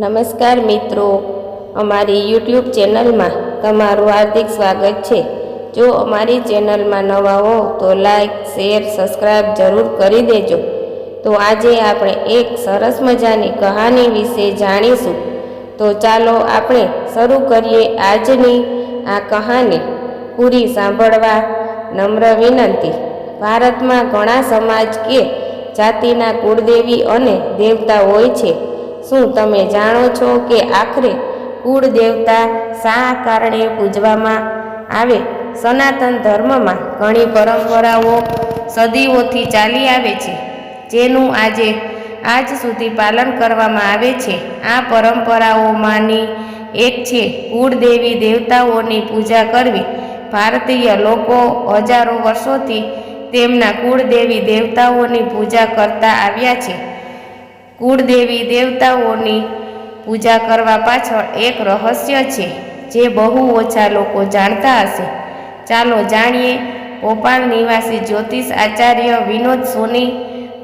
નમસ્કાર મિત્રો, અમારી યુટ્યુબ ચેનલમાં તમારું હાર્દિક સ્વાગત છે। જો અમારી ચેનલમાં નવા હો તો લાઈક, શેર, સબસ્ક્રાઈબ જરૂર કરી દેજો। તો આજે આપણે એક સરસ મજાની કહાની વિશે જાણીશું। તો ચાલો આપણે શરૂ કરીએ આજની આ કહાની। પૂરી સાંભળવા નમ્ર વિનંતી। ભારતમાં ઘણા સમાજ કે જાતિના કુળદેવી અને દેવતા હોય છે। શું તમે જાણો છો કે આખરે કુળ દેવતા શા કારણે પૂજવામાં આવે? સનાતન ધર્મમાં ઘણી પરંપરાઓ સદીઓથી ચાલી આવે છે, જેનું આજ સુધી પાલન કરવામાં આવે છે। આ પરંપરાઓમાંની એક છે કુળદેવી દેવતાઓની પૂજા કરવી। ભારતીય લોકો હજારો વર્ષોથી તેમના કુળદેવી દેવતાઓની પૂજા કરતા આવ્યા છે। કુળદેવી દેવતાઓની પૂજા કરવા પાછળ એક રહસ્ય છે જે બહુ ઓછા લોકો જાણતા હશે। ચાલો જાણીએ ભોપાલ નિવાસી જ્યોતિષ આચાર્ય વિનોદ સોની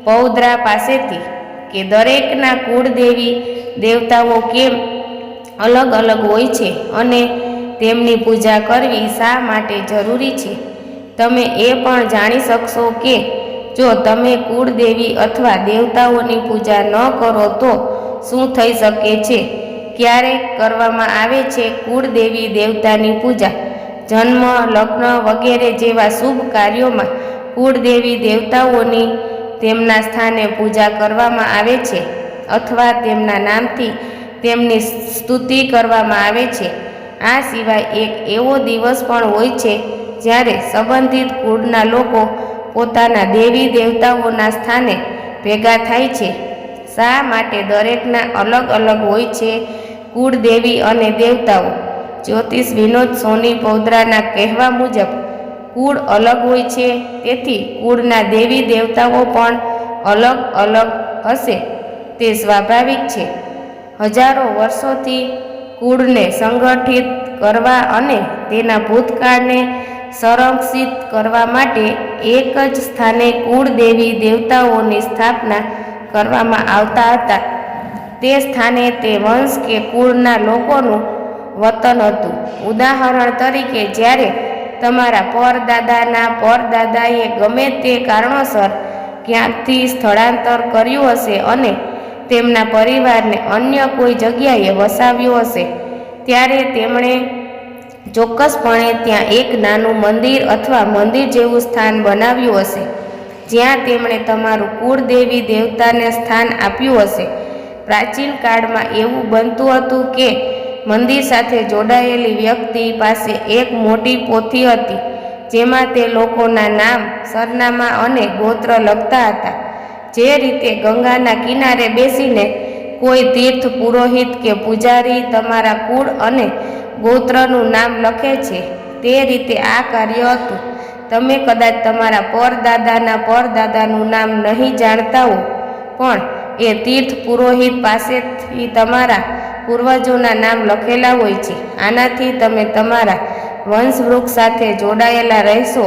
પૌદ્રા પાસેથી કે દરેકના કુળદેવી દેવતાઓ કેમ અલગ અલગ હોય છે અને તેમની પૂજા કરવી શા માટે જરૂરી છે। તમે એ પણ જાણી શકશો કે જો તમે કુળદેવી અથવા દેવતાઓની પૂજા ન કરો તો શું થઈ શકે છે। ક્યારેક કરવામાં આવે છે કુળદેવી દેવતાની પૂજા? જન્મ, લગ્ન વગેરે જેવા શુભ કાર્યોમાં કુળદેવી દેવતાઓની તેમના સ્થાને પૂજા કરવામાં આવે છે અથવા તેમના નામથી તેમની સ્તુતિ કરવામાં આવે છે। આ સિવાય એક એવો દિવસ પણ હોય છે જ્યારે સંબંધિત કુળના લોકો પોતાના દેવી દેવતાઓના સ્થાને ભેગા થાય છે। શા માટે દરેકના અલગ અલગ હોય છે કુળદેવી અને દેવતાઓ? જ્યોતિષ વિનોદ સોની પૌદ્રાના કહેવા મુજબ કુળ અલગ હોય છે, તેથી કુળના દેવી દેવતાઓ પણ અલગ અલગ હશે તે સ્વાભાવિક છે। હજારો વર્ષોથી કુળને સંગઠિત કરવા અને તેના ભૂતકાળને સંરક્ષિત કરવા માટે એક જ સ્થાને કુળદેવી દેવતાઓની સ્થાપના કરવામાં આવતા હતા। તે સ્થાને તે વંશ કે કુળના લોકોનું વતન હતું। ઉદાહરણ તરીકે, જ્યારે તમારા પરદાદાના પરદાદાએ ગમે તે કારણોસર ક્યાંકથી સ્થળાંતર કર્યું હશે અને તેમના પરિવારને અન્ય કોઈ જગ્યાએ વસાવ્યો હશે, ત્યારે તેમણે ચોક્કસપણે ત્યાં એક નાનું મંદિર અથવા મંદિર જેવું સ્થાન બનાવ્યું હશે જ્યાં તેમણે તમારું કુળદેવી દેવતાને સ્થાન આપ્યું હશે। પ્રાચીન કાળમાં એવું બનતું હતું કે મંદિર સાથે જોડાયેલી વ્યક્તિ પાસે એક મોટી પોથી હતી જેમાં તે લોકોના નામ, સરનામા અને ગોત્ર લખતા હતા। જે રીતે ગંગાના કિનારે બેસીને કોઈ તીર્થ પુરોહિત કે પૂજારી તમારા કુળ અને ગોત્રનું નામ લખે છે, તે રીતે આ કાર્ય હતું। તમે કદાચ તમારા પરદાદાના પરદાદાનું નામ નહીં જાણતા હો, પણ એ તીર્થ પુરોહિત પાસેથી તમારા પૂર્વજોના નામ લખેલા હોય છે। આનાથી તમે તમારા વંશવૃક્ષ સાથે જોડાયેલા રહેશો।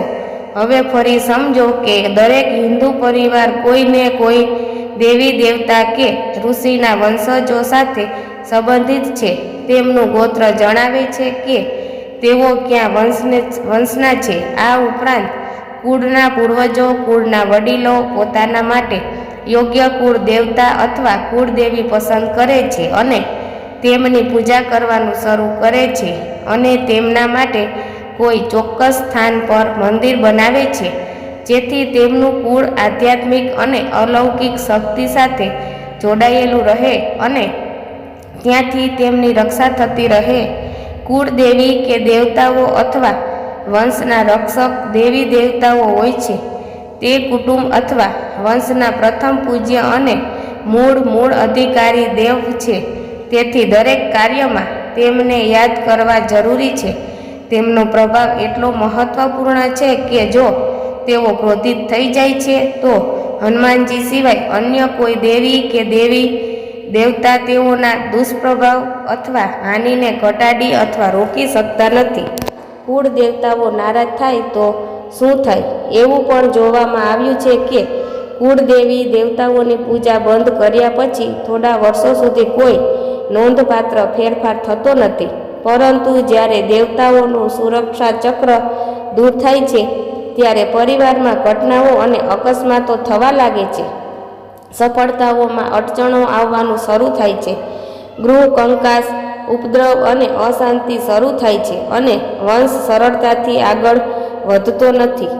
હવે ફરી સમજો કે દરેક હિન્દુ પરિવાર કોઈને કોઈ દેવી દેવતા કે ઋષિના વંશજો સાથે સંબંધિત છે। તેમનું ગોત્ર જણાવે છે કે તેઓ કયા વંશના છે। આ ઉપરાંત કુળના પૂર્વજો, કુળના વડીલો પોતાના માટે યોગ્ય કુળ દેવતા અથવા કુળદેવી પસંદ કરે છે અને તેમની પૂજા કરવાનું શરૂ કરે છે અને તેમના માટે કોઈ ચોક્કસ સ્થાન પર મંદિર બનાવે છે જેથી તેમનું કુળ આધ્યાત્મિક અને અલૌકિક શક્તિ સાથે જોડાયેલું રહે અને ત્યાંથી તેમની રક્ષા થતી રહે। કુળદેવી કે દેવતાઓ અથવા વંશના રક્ષક દેવી દેવતાઓ હોય છે। તે કુટુંબ અથવા વંશના પ્રથમ પૂજ્ય અને મૂળ અધિકારી દેવ છે। તેથી દરેક કાર્યમાં તેમને યાદ કરવા જરૂરી છે। તેમનો પ્રભાવ એટલો મહત્વપૂર્ણ છે કે જો તેઓ ક્રોધિત થઈ જાય છે તો હનુમાનજી સિવાય અન્ય કોઈ દેવી કે દેવતા તેઓના દુષ્પ્રભાવ અથવા હાનિને ઘટાડી અથવા રોકી શકતા નથી। કુળ દેવતાઓ નારાજ થાય તો શું થાય? એવું પણ જોવામાં આવ્યું છે કે કુળદેવી દેવતાઓની પૂજા બંધ કર્યા પછી થોડા વર્ષો સુધી કોઈ નોંધપાત્ર ફેરફાર થતો નથી. પરંતુ જ્યારે દેવતાઓનું સુરક્ષા ચક્ર દૂર થાય છે ત્યારે પરિવારમાં ઘટનાઓ અને અકસ્માતો થવા લાગે છે. સફળતાઓમાં અડચણો આવવાનું શરૂ થાય છે. ગૃહ કંકાસ, ઉપદ્રવ અને અશાંતિ શરૂ થાય છે અને વંશ સરળતાથી આગળ વધતો નથી.